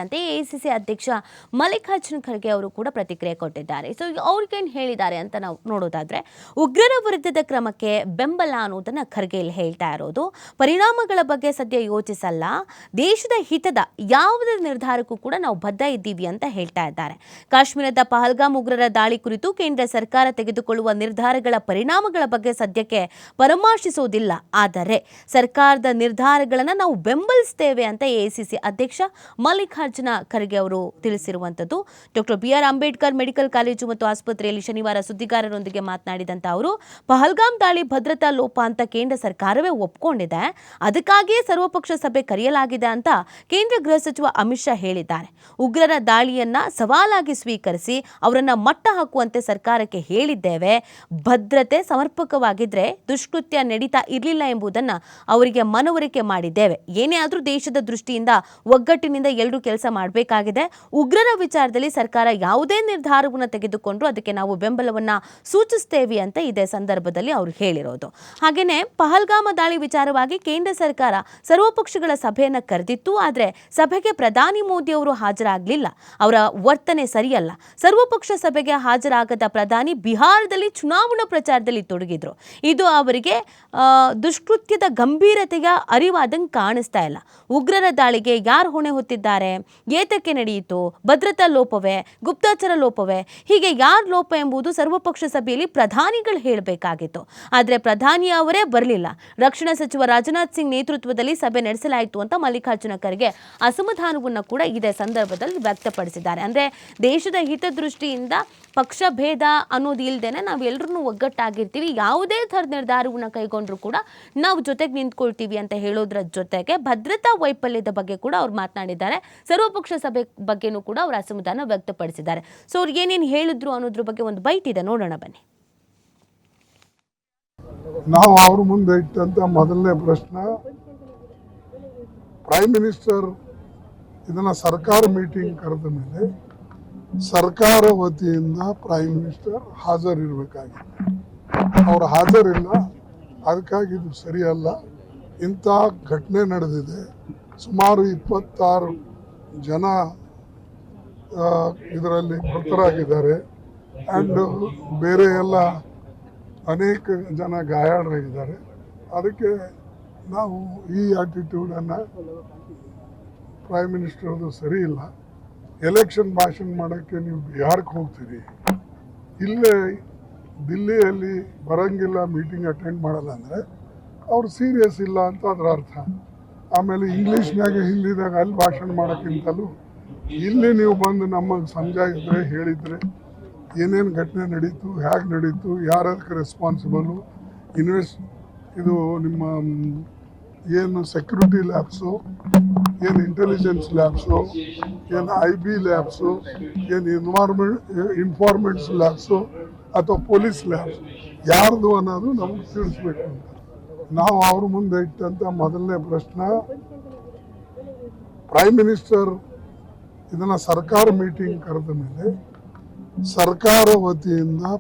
ಅಂತೆ ಎಐಸಿಸಿ ಅಧ್ಯಕ್ಷ ಮಲ್ಲಿಕಾರ್ಜುನ ಖರ್ಗೆ ಅವರು ಕೂಡ ಪ್ರತಿಕ್ರಿಯೆ ಕೊಟ್ಟಿದ್ದಾರೆ. ಸೊ ಅವ್ರಿಗೇನು ಹೇಳಿದ್ದಾರೆ ಅಂತ ನಾವು ನೋಡೋದಾದ್ರೆ, ಉಗ್ರರ ವಿರುದ್ಧದ ಕ್ರಮಕ್ಕೆ ಬೆಂಬಲ ಅನ್ನೋದನ್ನ ಖರ್ಗೆ ಇಲ್ಲಿ ಹೇಳ್ತಾ ಇರೋದು. ಪರಿಣಾಮಗಳ ಬಗ್ಗೆ ಸದ್ಯ ಯೋಚಿಸಲ್ಲ, ದೇಶದ ಹಿತದ ಯಾವುದೇ ನಿರ್ಧಾರಕ್ಕೂ ಕೂಡ ನಾವು ಬದ್ಧ ಇದ್ದೀವಿ ಅಂತ ಹೇಳ್ತಾ ಇದ್ದಾರೆ. ಕಾಶ್ಮೀರದ ಪಹಲ್ಗಾಮ್ ಉಗ್ರರ ದಾಳಿ ಕುರಿತು ಕೇಂದ್ರ ಸರ್ಕಾರ ತೆಗೆದುಕೊಳ್ಳುವ ನಿರ್ಧಾರಗಳ ಪರಿಣಾಮಗಳ ಬಗ್ಗೆ ಸದ್ಯಕ್ಕೆ ಪರಾಮರ್ಶಿಸೋದಿಲ್ಲ, ಆದರೆ ಸರ್ಕಾರದ ನಿರ್ಧಾರಗಳನ್ನು ನಾವು ಬೆಂಬಲಿಸ್ತೇವೆ ಅಂತ ಎಐಸಿಸಿ ಅಧ್ಯಕ್ಷ ಮಲ್ಲಿಕಾರ್ಜುನ ಖರ್ಗೆ ಅವರು ತಿಳಿಸಿರುವಂತದ್ದು. Doctor BR Ambedkar medical college ಮತ್ತು ಆಸ್ಪತ್ರೆಯಲ್ಲಿ ಶನಿವಾರ ಸುದ್ದಿಗಾರರೊಂದಿಗೆ ಮಾತನಾಡಿದಂತ ಅವರು, ಪಹಲ್ಗಾಮ್ ದಾಳಿ ಭದ್ರತಾ ಲೋಪ ಅಂತ ಕೇಂದ್ರ ಸರ್ಕಾರವೇ ಒಪ್ಕೊಂಡಿದೆ, ಅದಕ್ಕಾಗಿಯೇ ಸರ್ವಪಕ್ಷ ಸಭೆ ಕರೆಯಲಾಗಿದೆ ಅಂತ ಕೇಂದ್ರ ಗೃಹ ಸಚಿವ ಅಮಿತ್ ಶಾ ಹೇಳಿದ್ದಾರೆ. ಉಗ್ರರ ದಾಳಿಯನ್ನ ಸವಾಲಾಗಿ ಸ್ವೀಕರಿಸಿ ಅವರನ್ನ ಮಟ್ಟ ಹಾಕುವಂತೆ ಸರ್ಕಾರಕ್ಕೆ ಹೇಳಿದ್ದೇವೆ. ಭದ್ರತೆ ಸಮರ್ಪಕವಾಗಿದ್ರೆ ದುಷ್ಕೃತ್ಯ ನಡೀತಾ ಇರಲಿಲ್ಲ ಎಂಬುದನ್ನ ಅವರಿಗೆ ಮನವರಿಕೆ ಮಾಡಿದ್ದೇವೆ. ಏನೇ ಆದರೂ ದೇಶದ ದೃಷ್ಟಿಯಿಂದ ಒಗ್ಗಟ್ಟಿನಿಂದ ಎಲ್ಲರೂ ಕೆಲಸ ಮಾಡಬೇಕಾಗಿದೆ. ಉಗ್ರರ ವಿಚಾರದಲ್ಲಿ ಸರ್ಕಾರ ಯಾವುದೇ ನಿರ್ಧಾರವನ್ನು ತೆಗೆದುಕೊಂಡ್ರು ಅದಕ್ಕೆ ನಾವು ಬೆಂಬಲವನ್ನ ಸೂಚಿಸ್ತೇವೆ ಅಂತ ಇದೇ ಸಂದರ್ಭದಲ್ಲಿ ಅವರು ಹೇಳಿರೋದು. ಹಾಗೇನೆ ಪಹಲ್ಗಾಮ ದಾಳಿ ವಿಚಾರವಾಗಿ ಕೇಂದ್ರ ಸರ್ಕಾರ ಸರ್ವಪಕ್ಷಗಳ ಸಭೆಯನ್ನ ಕರೆದಿತ್ತು, ಆದರೆ ಸಭೆಗೆ ಪ್ರಧಾನಿ ಮೋದಿ ಅವರು ಹಾಜರಾಗಲಿಲ್ಲ. ಅವರ ವರ್ತನೆ ಸರಿಯಲ್ಲ. ಸರ್ವಪಕ್ಷ ಸಭೆಗೆ ಹಾಜರಾಗದ ಪ್ರಧಾನಿ ಬಿಹಾರದಲ್ಲಿ ಚುನಾವಣಾ ಪ್ರಚಾರದಲ್ಲಿ ತೊಡಗಿದ್ರು. ಇದು ಅವರಿಗೆ ದುಷ್ಕೃತ್ಯದ ಗಂಭೀರತೆಯ ಅರಿವಾದಂಗೆ ಕಾಣಿಸ್ತಾ ಇಲ್ಲ. ಉಗ್ರರ ದಾಳಿಗೆ ಯಾರು ಹೊಣೆ ಹೊತ್ತಿದ್ದಾರೆ, ಏತಕ್ಕೆ ನಡೆಯಿತು, ಭದ್ರತಾ ಲೋಪವೇ, ಗುಪ್ತಚರ ಲೋಪವೇ, ಹೀಗೆ ಯಾರು ಲೋಪ ಎಂಬುದು ಸರ್ವಪಕ್ಷ ಸಭೆಯಲ್ಲಿ ಪ್ರಧಾನಿಗಳು ಹೇಳಬೇಕಾಗಿತ್ತು. ಆದರೆ ಪ್ರಧಾನಿ ಅವರೇ ಬರಲಿಲ್ಲ. ರಕ್ಷಣಾ ಸಚಿವ ರಾಜನಾಥ್ ಸಿಂಗ್ ನೇತೃತ್ವದಲ್ಲಿ ಸಭೆ ನಡೆಸಲಾಯಿತು ಅಂತ ಮಲ್ಲಿಕಾರ್ಜುನ ಖರ್ಗೆ ಅಸಮಾಧಾನವನ್ನು ಕೂಡ ಇದೇ ಸಂದರ್ಭದಲ್ಲಿ ವ್ಯಕ್ತಪಡಿಸಿದ್ದಾರೆ. ಅಂದರೆ ದೇಶದ ಹಿತದೃಷ್ಟಿಯಿಂದ ಪಕ್ಷ ಭೇದ ಅನ್ನೋದು ಇಲ್ಲದೇನೆ ನಾವೆಲ್ಲರೂ ಒಗ್ಗಟ್ಟಾಗಿರ್ತೀವಿ, ಯಾವುದೇ ಥರದ ನಿರ್ಧಾರವನ್ನು ಕೈಗೊಂಡ್ರು ಕೂಡ ನಾವು ಜೊತೆಗೆ ನಿಂತ್ಕೊಳ್ತೀವಿ ಅಂತ ಹೇಳೋದ್ರ ಜೊತೆಗೆ ಭದ್ರತಾ ವೈಫಲ್ಯದ ಬಗ್ಗೆ ಕೂಡ ಅವ್ರು ಮಾತನಾಡಿದ್ದಾರೆ. ಸರ್ವಪಕ್ಷ ಸಭೆ ಬಗ್ಗೆನೂ ಕೂಡ ಅವರು ಅಸಮಾಧಾನ ವ್ಯಕ್ತಪಡಿಸಿದ್ದಾರೆ. ಸೊ ಅವ್ರು ಏನೇನು ಹೇಳಿದ್ರು ಅನ್ನೋದ್ರ ಬಗ್ಗೆ ಒಂದು ಬೈಟ್ ಇದೆ, ನೋಡೋಣ ಬನ್ನಿ. ನಾವು ಅವ್ರ ಮುಂದೆ ಇಟ್ಟಂತ ಮೊದಲನೇ ಪ್ರಶ್ನೆ, ಪ್ರೈಮ್ ಮಿನಿಸ್ಟರ್ ಇದನ್ನ ಸರ್ಕಾರ ಮೀಟಿಂಗ್ ಕರೆದ ಮೇಲೆ ಸರ್ಕಾರ ವತಿಯಿಂದ ಪ್ರೈಮ್ ಮಿನಿಸ್ಟರ್ ಹಾಜರಿರಬೇಕಾಗಿದೆ. ಅವ್ರು ಹಾಜರಿಲ್ಲ, ಅದಕ್ಕಾಗಿ ಇದು ಸರಿಯಲ್ಲ. ಇಂಥ ಘಟನೆ ನಡೆದಿದೆ. ಸುಮಾರು 26 ಜನ ಇದರಲ್ಲಿ ಮೃತರಾಗಿದ್ದಾರೆ ಆ್ಯಂಡ್ ಬೇರೆ ಎಲ್ಲ ಅನೇಕ ಜನ ಗಾಯಾಳರಾಗಿದ್ದಾರೆ. ಅದಕ್ಕೆ ನಾವು ಈ ಆಟಿಟ್ಯೂಡನ್ನು ಪ್ರೈಮ್ ಮಿನಿಸ್ಟರ್ದು ಸರಿ ಇಲ್ಲ. ಎಲೆಕ್ಷನ್ ಭಾಷಣ ಮಾಡೋಕ್ಕೆ ನೀವು ಬಿಹಾರಕ್ಕೆ ಹೋಗ್ತೀರಿ, ಇಲ್ಲೇ ದಿಲ್ಲಿಯಲ್ಲಿ ಬರೋಂಗಿಲ್ಲ, ಮೀಟಿಂಗ್ ಅಟೆಂಡ್ ಮಾಡಲ್ಲ ಅಂದರೆ ಅವ್ರು ಸೀರಿಯಸ್ ಇಲ್ಲ ಅಂತ ಅದರ ಅರ್ಥ. ಆಮೇಲೆ ಇಂಗ್ಲೀಷ್ನಾಗೆ ಹಿಂದಿದಾಗ ಅಲ್ಲಿ ಭಾಷಣ ಮಾಡೋಕ್ಕಿಂತಲೂ ಇಲ್ಲಿ ನೀವು ಬಂದು ನಮಗೆ ಸಮಜಾಯಿದ್ರೆ, ಹೇಳಿದರೆ ಏನೇನು ಘಟನೆ ನಡೀತು, ಹೇಗೆ ನಡೀತು, ಯಾರದಕ್ಕೆ ರೆಸ್ಪಾನ್ಸಿಬಲು, ಇದು ನಿಮ್ಮ ಏನು ಸೆಕ್ಯೂರಿಟಿ ಲ್ಯಾಬ್ಸು, ಏನು ಇಂಟೆಲಿಜೆನ್ಸ್ ಲ್ಯಾಬ್ಸು, ಏನು IB ಲ್ಯಾಬ್ಸು, ಏನು ಇನ್ಫಾರ್ಮೆಂಟ್ಸ್ ಲ್ಯಾಬ್ಸು ಅಥವಾ ಪೊಲೀಸ್ ಲ್ಯಾಬ್ಸ್ ಯಾರ್ದು ಅನ್ನೋದು ನಮಗೆ ತಿಳಿಸ್ಬೇಕು ಅಂತ ನಾವು ಅವ್ರ ಮುಂದೆ ಇಟ್ಟಂತ ಮೊದಲನೇ ಪ್ರಶ್ನೆ, ಪ್ರೈಮ್ ಮಿನಿಸ್ಟರ್ ಇದನ್ನ ಸರ್ಕಾರ ಮೀಟಿಂಗ್ ಕರೆದ ಮೇಲೆ ಸರ್ಕಾರ ವತಿಯಿಂದ